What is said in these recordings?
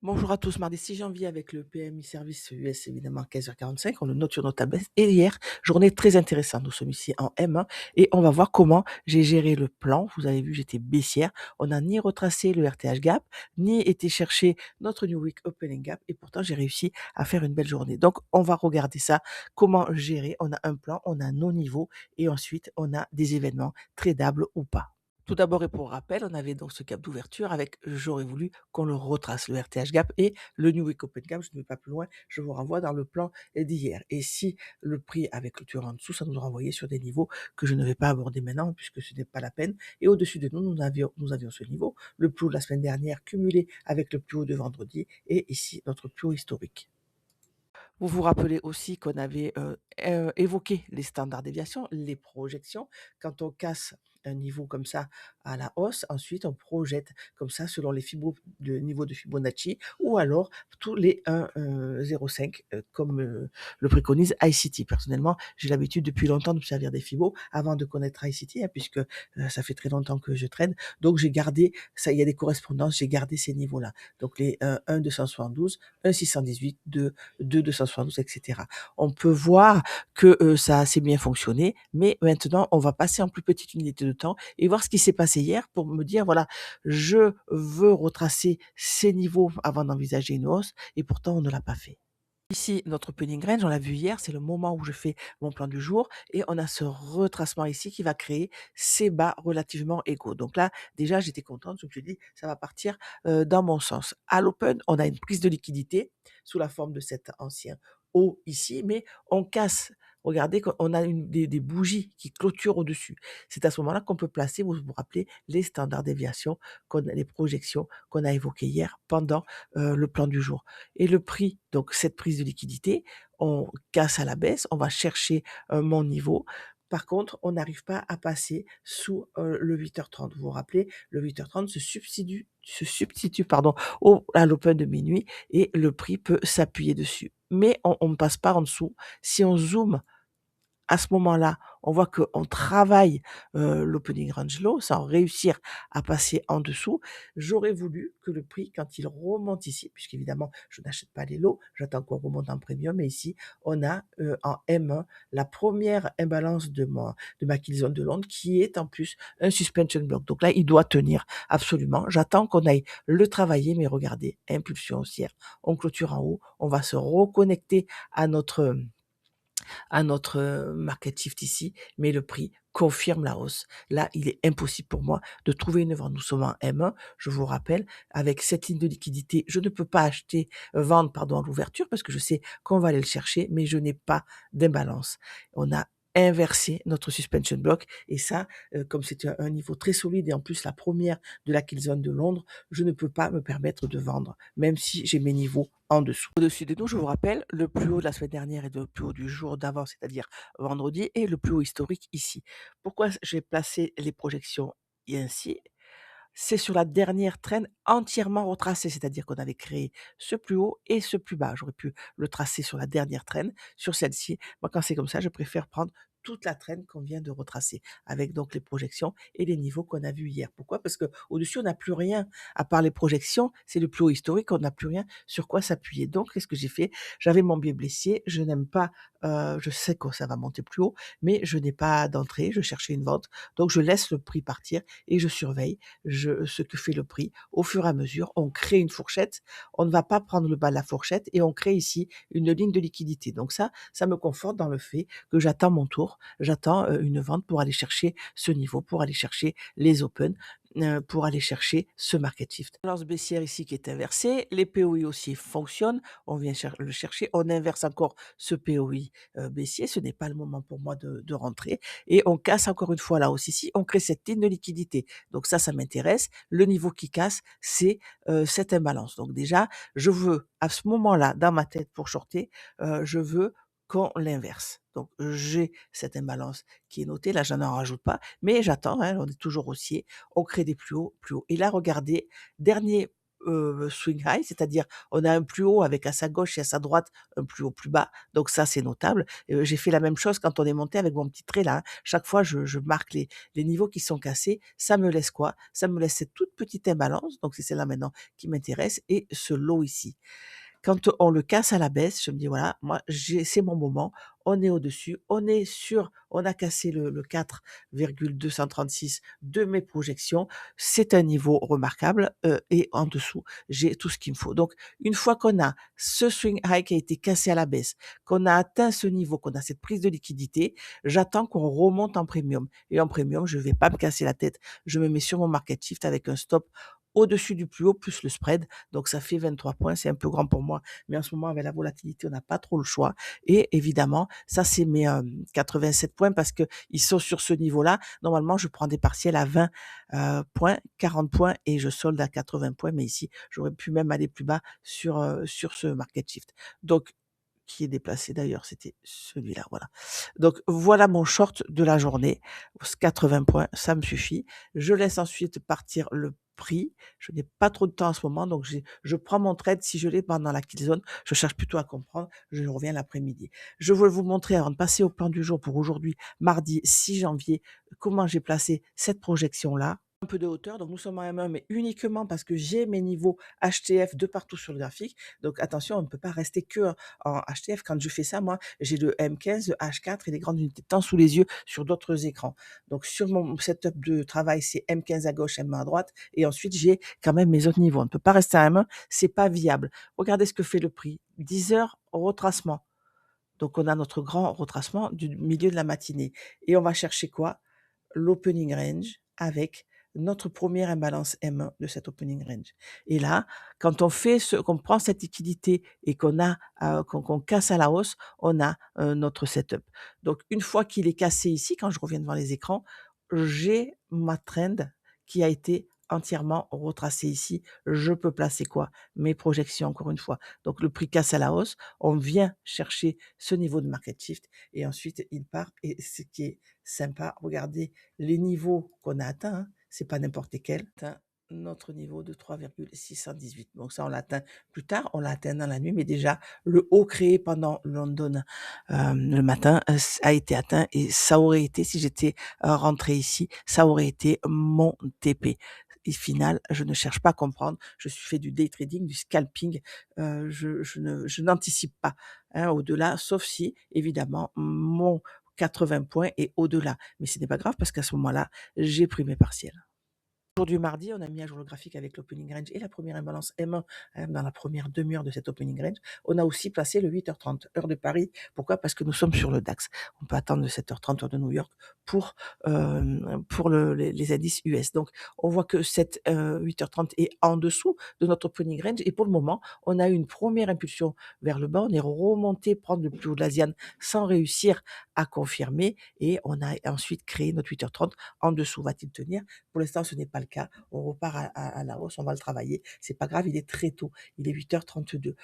Bonjour à tous, mardi 6 janvier avec le PMI Service US évidemment 15h45, on le note sur notre tablette. Et hier, journée très intéressante, nous sommes ici en M1 et on va voir comment j'ai géré le plan. Vous avez vu, j'étais baissière, on n'a ni retracé le RTH Gap, ni été chercher notre New Week Opening Gap et pourtant j'ai réussi à faire une belle journée. Donc on va regarder ça, comment gérer, on a un plan, on a nos niveaux et ensuite on a des événements tradables ou pas. Tout d'abord et pour rappel, on avait donc ce gap d'ouverture avec j'aurais voulu qu'on le retrace, le RTH gap et le New Week Open Gap. Je ne vais pas plus loin, je vous renvoie dans le plan d'hier. Et si le prix avait clôturé en dessous, ça nous renvoyait sur des niveaux que je ne vais pas aborder maintenant puisque ce n'est pas la peine. Et au-dessus de nous, nous avions ce niveau, le plus haut de la semaine dernière cumulé avec le plus haut de vendredi et ici notre plus haut historique. Vous vous rappelez aussi qu'on avait, évoqué les standards déviation, les projections. Quand on casse un niveau comme ça à la hausse, ensuite on projette comme ça selon les niveaux de Fibonacci ou alors tous les 1,05 comme, le préconise ICT. Personnellement, j'ai l'habitude depuis longtemps de servir des Fibos avant de connaître ICT, hein, puisque, ça fait très longtemps que je trade. Donc j'ai gardé ça, il y a des correspondances, j'ai gardé ces niveaux-là. Donc les, 1,272, 1,618, 2,272 et cetera. On peut voir que, ça a assez bien fonctionné, mais maintenant on va passer en plus petite unité de temps et voir ce qui s'est passé hier pour me dire: «Voilà, je veux retracer ces niveaux avant d'envisager une hausse» et pourtant on ne l'a pas fait. Ici, notre opening range, on l'a vu hier, c'est le moment où je fais mon plan du jour et on a ce retracement ici qui va créer ces bas relativement égaux. Donc là, déjà, j'étais contente, je me suis dit, ça va partir dans mon sens. À l'open, on a une prise de liquidité sous la forme de cet ancien haut ici, mais on casse. Regardez qu'on a des bougies qui clôturent au-dessus. C'est à ce moment-là qu'on peut placer, vous vous rappelez, les standards déviation, les projections qu'on a évoquées hier pendant le plan du jour. Et le prix, donc cette prise de liquidité, on casse à la baisse, on va chercher mon niveau. Par contre, on n'arrive pas à passer sous le 8h30. Vous vous rappelez, le 8h30 se substitue pardon, à l'open de minuit et le prix peut s'appuyer dessus. Mais on ne passe pas en dessous. Si on zoome à ce moment-là, on voit qu'on travaille, l'opening range low sans réussir à passer en dessous. J'aurais voulu que le prix, quand il remonte ici, puisqu'évidemment je n'achète pas les lots, j'attends qu'on remonte en premium et ici on a, en M1 la première imbalance de ma kill zone de Londres qui est en plus un suspension block. Donc là, il doit tenir absolument. J'attends qu'on aille le travailler, mais regardez, impulsion haussière, on clôture en haut, on va se reconnecter à notre market shift ici, mais le prix confirme la hausse. Là, il est impossible pour moi de trouver une vente. Nous sommes en M1, je vous rappelle, avec cette ligne de liquidité, je ne peux pas vendre pardon, à l'ouverture parce que je sais qu'on va aller le chercher, mais je n'ai pas d'imbalance. On a inversé notre suspension block et ça, comme c'est un niveau très solide et en plus la première de la kill zone de Londres, je ne peux pas me permettre de vendre, même si j'ai mes niveaux en dessous. Au-dessus de nous, je vous rappelle, le plus haut de la semaine dernière et le plus haut du jour d'avant, c'est-à-dire vendredi, et le plus haut historique ici. Pourquoi j'ai placé les projections ainsi? C'est sur la dernière traîne entièrement retracée, c'est-à-dire qu'on avait créé ce plus haut et ce plus bas. J'aurais pu le tracer sur la dernière traîne, sur celle-ci. Moi, quand c'est comme ça, je préfère prendre toute la traîne qu'on vient de retracer, avec donc les projections et les niveaux qu'on a vus hier. Pourquoi? Parce que au-dessus, on n'a plus rien, à part les projections, c'est le plus haut historique, on n'a plus rien sur quoi s'appuyer. Donc, qu'est-ce que j'ai fait? J'avais mon biais blessier, je n'aime pas, je sais que ça va monter plus haut, mais je n'ai pas d'entrée, je cherchais une vente, donc je laisse le prix partir et je surveille ce que fait le prix. Au fur et à mesure, on crée une fourchette. On ne va pas prendre le bas de la fourchette et on crée ici une ligne de liquidité. Donc ça me conforte dans le fait que j'attends mon tour. J'attends une vente pour aller chercher ce niveau, pour aller chercher les open, pour aller chercher ce market shift. Alors baissière ici qui est inversée, les POI aussi fonctionnent. On vient le chercher, on inverse encore ce POI baissier. Ce n'est pas le moment pour moi de rentrer et on casse encore une fois la hausse ici. On crée cette ligne de liquidité. Donc ça m'intéresse. Le niveau qui casse, c'est cette imbalance. Donc déjà, je veux à ce moment-là, dans ma tête pour shorter, je veux qu'on l'inverse. Donc j'ai cette imbalance qui est notée. Là, je n'en rajoute pas, mais j'attends. Hein, on est toujours haussier. On crée des plus hauts, plus hauts. Et là, regardez, dernier swing high, c'est-à-dire on a un plus haut avec à sa gauche et à sa droite un plus haut, plus bas. Donc ça, c'est notable. J'ai fait la même chose quand on est monté avec mon petit trait là, hein. Chaque fois, je marque les niveaux qui sont cassés. Ça me laisse quoi? Ça me laisse cette toute petite imbalance, donc c'est celle-là maintenant qui m'intéresse et ce lot ici. Quand on le casse à la baisse, je me dis: «Voilà, moi, c'est mon moment, on est au-dessus, on a cassé le 4,236 de mes projections, c'est un niveau remarquable, et en dessous, j'ai tout ce qu'il me faut». Donc une fois qu'on a ce swing high qui a été cassé à la baisse, qu'on a atteint ce niveau, qu'on a cette prise de liquidité, j'attends qu'on remonte en premium et en premium, je vais pas me casser la tête. Je me mets sur mon market shift avec un stop au-dessus du plus haut plus le spread, donc ça fait 23 points, c'est un peu grand pour moi, mais en ce moment avec la volatilité, on n'a pas trop le choix et évidemment, ça c'est mes, 87 points parce qu'ils sont sur ce niveau-là. Normalement, je prends des partiels à 20, points, 40 points et je solde à 80 points, mais ici, j'aurais pu même aller plus bas sur ce market shift. Donc qui est déplacé d'ailleurs, c'était celui-là, voilà. Donc voilà mon short de la journée, 80 points, ça me suffit. Je laisse ensuite partir le prix. Je n'ai pas trop de temps en ce moment, donc je prends mon trade si je l'ai pendant la kill zone. Je cherche plutôt à comprendre. Je reviens l'après-midi. Je voulais vous montrer avant de passer au plan du jour pour aujourd'hui, mardi 6 janvier, comment j'ai placé cette projection-là. Un peu de hauteur, donc nous sommes en M1, mais uniquement parce que j'ai mes niveaux HTF de partout sur le graphique. Donc attention, on ne peut pas rester que en HTF. Quand je fais ça, moi, j'ai le M15, le H4 et les grandes unités de temps sous les yeux sur d'autres écrans. Donc sur mon setup de travail, c'est M15 à gauche, M1 à droite, et ensuite j'ai quand même mes autres niveaux. On ne peut pas rester à M1, c'est pas viable. Regardez ce que fait le prix. 10 heures retracement. Donc on a notre grand retracement du milieu de la matinée. Et on va chercher quoi? L'opening range avec notre première imbalance M1 de cet opening range. Et là, quand qu'on prend cette liquidité et qu'on casse à la hausse, on a notre setup. Donc, une fois qu'il est cassé ici, quand je reviens devant les écrans, j'ai ma trend qui a été entièrement retracée ici. Je peux placer quoi? Mes projections, encore une fois. Donc, le prix casse à la hausse. On vient chercher ce niveau de market shift et ensuite, il part. Et ce qui est sympa, regardez les niveaux qu'on a atteints, hein, c'est pas n'importe lesquels. Atteint notre niveau de 3,618. Donc ça, on l'atteint plus tard, on l'a atteint dans la nuit, mais déjà le haut créé pendant London le matin a été atteint et ça aurait été, si j'étais rentré ici, ça aurait été mon TP. Et final, je ne cherche pas à comprendre. Je suis fait du day trading, du scalping. Je n'anticipe pas hein, au-delà, sauf si, évidemment, mon 80 points et au-delà. Mais ce n'est pas grave parce qu'à ce moment-là, j'ai pris mes partiels. Aujourd'hui mardi, on a mis à jour le graphique avec l'opening range et la première imbalance M1 dans la première demi-heure de cette opening range. On a aussi placé le 8h30, heure de Paris. Pourquoi? Parce que nous sommes sur le DAX. On peut attendre le 7h30, heure de New York, pour les indices US. Donc, on voit que cette 8h30 est en dessous de notre opening range. Et pour le moment, on a eu une première impulsion vers le bas. On est remonté prendre le plus haut de l'Asian sans réussir à confirmer. Et on a ensuite créé notre 8h30 en dessous. Va-t-il tenir? Pour l'instant, ce n'est pas le cas. On repart à la hausse, on va le travailler. C'est pas grave, il est très tôt. Il est 8h32.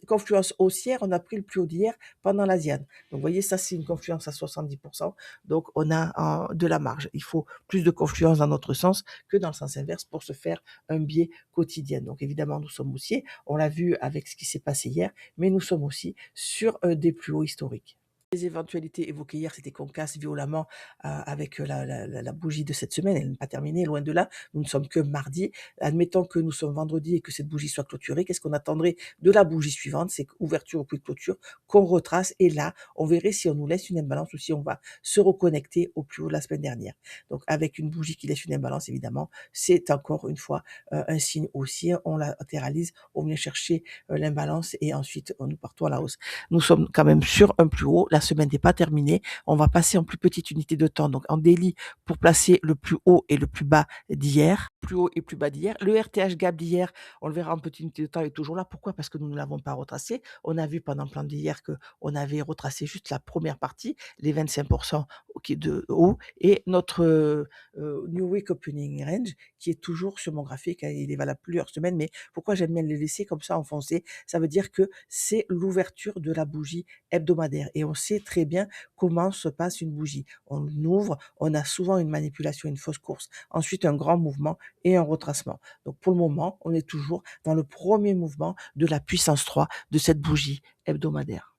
Confluence haussière, on a pris le plus haut d'hier pendant l'Asian. Donc, vous voyez, ça, c'est une confluence à 70%. Donc, on a de la marge. Il faut plus de confluence dans notre sens que dans le sens inverse pour se faire un biais quotidien. Donc, évidemment, nous sommes haussiers. On l'a vu avec ce qui s'est passé hier, mais nous sommes aussi sur des plus hauts historiques. Les éventualités évoquées hier, c'était qu'on casse violemment avec la bougie de cette semaine. Elle n'est pas terminée, loin de là. Nous ne sommes que mardi. Admettons que nous sommes vendredi et que cette bougie soit clôturée. Qu'est-ce qu'on attendrait de la bougie suivante? C'est ouverture au prix de clôture, qu'on retrace. Et là, on verrait si on nous laisse une imbalance ou si on va se reconnecter au plus haut de la semaine dernière. Donc, avec une bougie qui laisse une imbalance, évidemment, c'est encore une fois un signe haussier. On latéralise, on vient chercher l'imbalance et ensuite, nous partons à la hausse. Nous sommes quand même sur un plus haut. La semaine n'est pas terminée. On va passer en plus petite unité de temps, donc en daily, pour placer le plus haut et le plus bas d'hier. Plus haut et plus bas d'hier. Le RTH gap d'hier, on le verra en petite unité de temps, est toujours là. Pourquoi? Parce que nous ne l'avons pas retracé. On a vu pendant le plan d'hier qu'on avait retracé juste la première partie, les 25% de haut, et notre New Week Opening Range, qui est toujours sur mon graphique. Il est valable plusieurs semaines, mais pourquoi j'aime bien le laisser comme ça enfoncé? Ça veut dire que c'est l'ouverture de la bougie hebdomadaire. Et on sait sait très bien comment se passe une bougie. On ouvre, on a souvent une manipulation, une fausse course, ensuite un grand mouvement et un retracement. Donc pour le moment, on est toujours dans le premier mouvement de la puissance 3 de cette bougie hebdomadaire.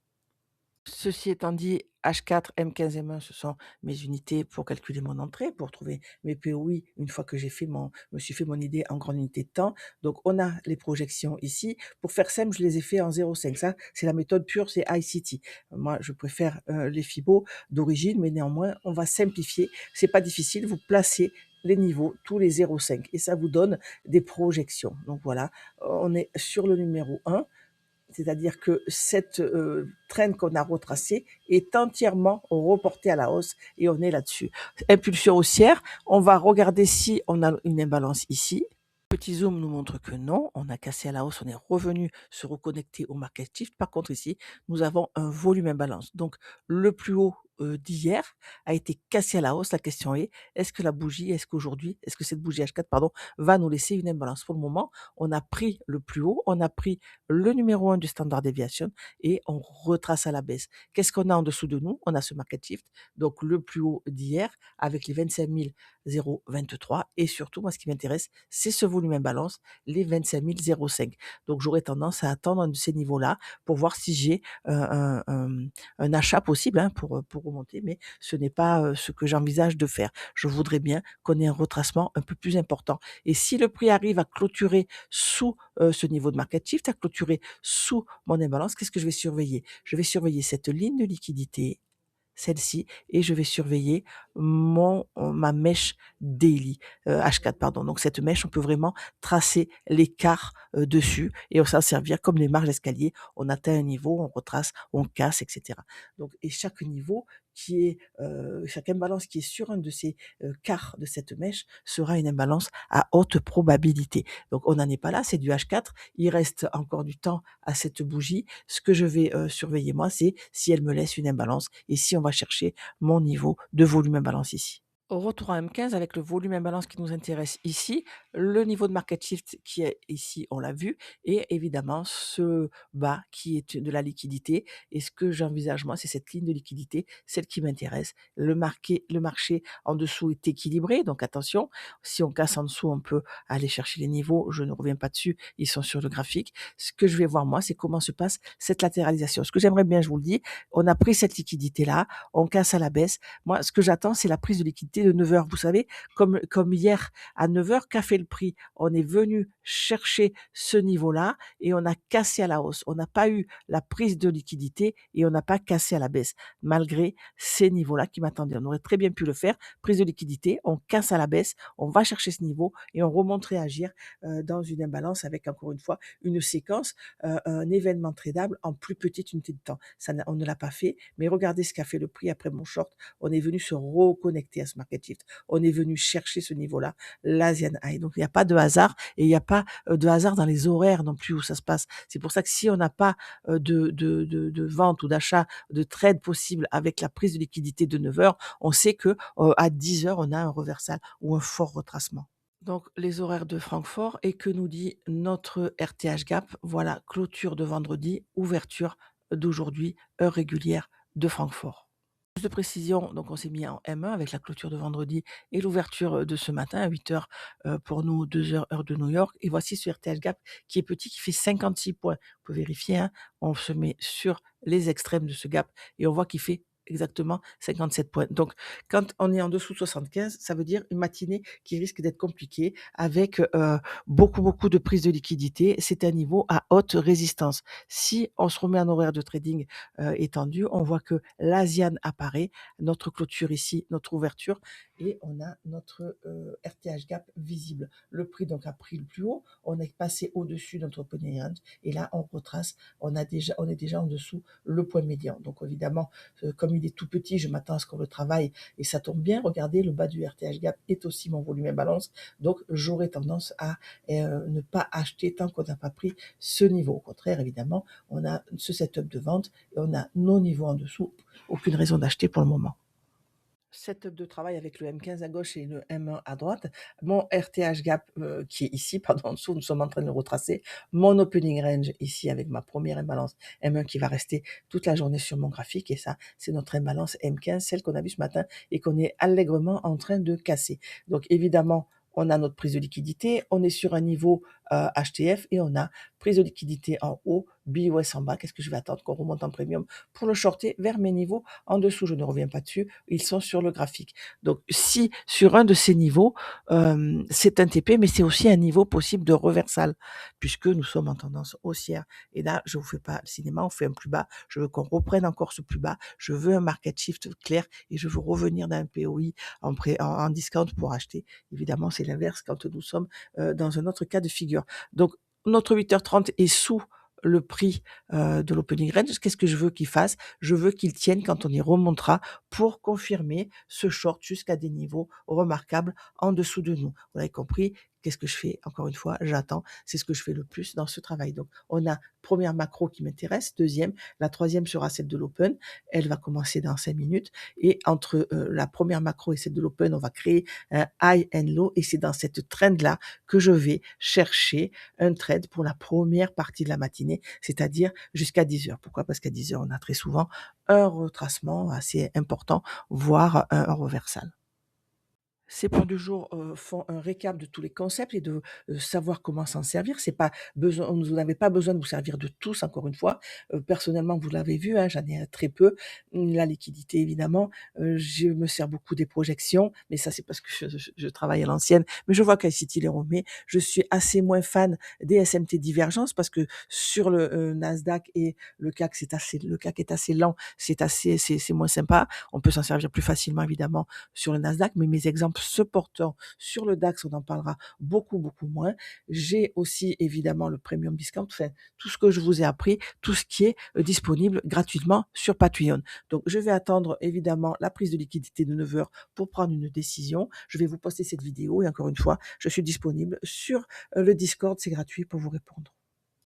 Ceci étant dit, H4, M15, M1, ce sont mes unités pour calculer mon entrée, pour trouver mes POI une fois que me suis fait mon idée en grande unité de temps. Donc, on a les projections ici. Pour faire simple, je les ai fait en 0,5. Ça, c'est la méthode pure, c'est ICT. Moi, je préfère les Fibos d'origine, mais néanmoins, on va simplifier. C'est pas difficile. Vous placez les niveaux, tous les 0,5 et ça vous donne des projections. Donc voilà, on est sur le numéro 1. C'est-à-dire que cette trend qu'on a retracée est entièrement reportée à la hausse et on est là-dessus. Impulsion haussière, on va regarder si on a une imbalance ici. Petit zoom nous montre que non, on a cassé à la hausse, on est revenu se reconnecter au market shift. Par contre ici, nous avons un volume imbalance. Donc le plus haut d'hier a été cassé à la hausse. La question est-ce que la bougie, est-ce que cette bougie H4 pardon, va nous laisser une imbalance? Pour le moment, on a pris le plus haut, on a pris le numéro 1 du standard deviation et on retrace à la baisse. Qu'est-ce qu'on a en dessous de nous? On a ce market shift, donc le plus haut d'hier avec les 25 023 et surtout, moi ce qui m'intéresse, c'est ce volume imbalance, les 25 005. Donc j'aurais tendance à attendre un de ces niveaux-là pour voir si j'ai un achat possible pour remonter, mais ce n'est pas ce que j'envisage de faire. Je voudrais bien qu'on ait un retracement un peu plus important. Et si le prix arrive à clôturer sous ce niveau de market shift, à clôturer sous mon imbalance, qu'est-ce que je vais surveiller? Je vais surveiller cette ligne de liquidité, celle-ci, et je vais surveiller ma mèche daily, H4 pardon. Donc cette mèche, on peut vraiment tracer l'écart dessus et on s'en servir comme les marges d'escalier. On atteint un niveau, on retrace, on casse, etc. Donc et chaque niveau chaque imbalance qui est sur un de ces quarts de cette mèche sera une imbalance à haute probabilité. Donc on n'en est pas là, c'est du H4. Il reste encore du temps à cette bougie. Ce que je vais surveiller moi, c'est si elle me laisse une imbalance et si on va chercher mon niveau de volume imbalance ici. Au retour à M15 avec le volume imbalance qui nous intéresse ici, le niveau de market shift qui est ici, on l'a vu, et évidemment ce bas qui est de la liquidité. Et ce que j'envisage moi, c'est cette ligne de liquidité, celle qui m'intéresse. Le marché en dessous est équilibré, donc attention, si on casse en dessous, on peut aller chercher les niveaux. Je ne reviens pas dessus, ils sont sur le graphique. Ce que je vais voir moi, c'est comment se passe cette latéralisation. Ce que j'aimerais bien, je vous le dis, on a pris cette liquidité-là, on casse à la baisse. Moi, ce que j'attends, c'est la prise de liquidité de 9 heures. Vous savez, comme hier, à 9 heures, qu'a fait le prix? On est venu chercher ce niveau-là et on a cassé à la hausse. On n'a pas eu la prise de liquidité et on n'a pas cassé à la baisse, malgré ces niveaux-là qui m'attendaient. On aurait très bien pu le faire. Prise de liquidité, on casse à la baisse, on va chercher ce niveau et on remonte réagir dans une imbalance avec, encore une fois, une séquence, un événement tradable en plus petite unité de temps. On ne l'a pas fait, mais regardez ce qu'a fait le prix après mon short. On est venu se reconnecter à ce market shift. On est venu chercher ce niveau-là, l'Asian High. Donc, il n'y a pas de hasard et il n'y a pas de hasard dans les horaires non plus où ça se passe. C'est pour ça que si on n'a pas de vente ou d'achat, de trade possible avec la prise de liquidité de 9 heures, on sait que à 10 heures, on a un reversal ou un fort retracement. Donc, les horaires de Francfort et que nous dit notre RTH Gap? Voilà, clôture de vendredi, ouverture d'aujourd'hui, heure régulière de Francfort. Plus de précision, donc on s'est mis en M1 avec la clôture de vendredi et l'ouverture de ce matin à 8 heures pour nous, 2 heures heure de New York. Et voici ce RTH Gap qui est petit, qui fait 56 points. Vous pouvez vérifier, hein, on se met sur les extrêmes de ce gap et on voit qu'il fait exactement 57 points. Donc, quand on est en dessous de 75, ça veut dire une matinée qui risque d'être compliquée avec beaucoup de prise de liquidité. C'est un niveau à haute résistance. Si on se remet en horaire de trading étendu, on voit que l'Asian apparaît, notre clôture ici, notre ouverture, et on a notre RTH gap visible. Le prix donc a pris le plus haut, on est passé au-dessus de notre opening range, et là on retrace, on est déjà en dessous le point médian. Donc évidemment, comme il est tout petit, je m'attends à ce qu'on le travaille, et ça tombe bien, regardez, le bas du RTH gap est aussi mon volume imbalance, donc j'aurais tendance à ne pas acheter tant qu'on n'a pas pris ce niveau. Au contraire, évidemment, on a ce setup de vente et on a nos niveaux en dessous. Aucune raison d'acheter pour le moment. setup de travail avec le M15 à gauche et le M1 à droite, mon RTH gap, qui est ici, pardon, en dessous, nous sommes en train de le retracer, mon opening range ici avec ma première imbalance M1 qui va rester toute la journée sur mon graphique et ça, c'est notre imbalance M15, celle qu'on a vue ce matin et qu'on est allègrement en train de casser. Donc évidemment, on a notre prise de liquidité, on est sur un niveau HTF et on a prise de liquidité en haut, BOS en bas. Qu'est-ce que je vais attendre qu'on remonte en premium pour le shorter vers mes niveaux en dessous? Je ne reviens pas dessus, ils sont sur le graphique. Donc si sur un de ces niveaux, c'est un TP, mais c'est aussi un niveau possible de reversal, puisque nous sommes en tendance haussière. Et là, je vous fais pas le cinéma, on fait un plus bas. Je veux qu'on reprenne encore ce plus bas. Je veux un market shift clair et je veux revenir d'un POI en discount pour acheter. Évidemment, c'est l'inverse quand nous sommes dans un autre cas de figure. Donc, notre 8h30 est sous le prix de l'opening range. Qu'est-ce que je veux qu'il fasse? Je veux qu'il tienne quand on y remontera pour confirmer ce short jusqu'à des niveaux remarquables en dessous de nous. Vous l'avez compris. Qu'est-ce que je fais? Encore une fois, j'attends. C'est ce que je fais le plus dans ce travail. Donc, on a première macro qui m'intéresse, deuxième, la troisième sera celle de l'open. Elle va commencer dans 5 minutes. Et entre la première macro et celle de l'open, on va créer un high and low. Et c'est dans cette trend-là que je vais chercher un trade pour la première partie de la matinée, c'est-à-dire jusqu'à 10h. Pourquoi? Parce qu'à 10h, on a très souvent un retracement assez important, voire un reversal. Ces points du jour, font un récap de tous les concepts et de, savoir comment s'en servir. C'est pas besoin vous n'avez pas besoin de vous servir de tous, encore une fois. Personnellement, vous l'avez vu, hein, j'en ai très peu. La liquidité évidemment, je me sers beaucoup des projections, mais ça c'est parce que je travaille à l'ancienne. Mais je vois qu'ICT les remet. Je suis assez moins fan des SMT divergence parce que sur le, Nasdaq et le CAC est assez lent, c'est moins sympa. On peut s'en servir plus facilement évidemment sur le Nasdaq, mais mes exemples se portant sur le DAX, on en parlera beaucoup, beaucoup moins. J'ai aussi évidemment le premium discount, enfin, tout ce que je vous ai appris, tout ce qui est disponible gratuitement sur Patreon. Donc, je vais attendre évidemment la prise de liquidité de 9h pour prendre une décision. Je vais vous poster cette vidéo et encore une fois, je suis disponible sur le Discord, c'est gratuit pour vous répondre.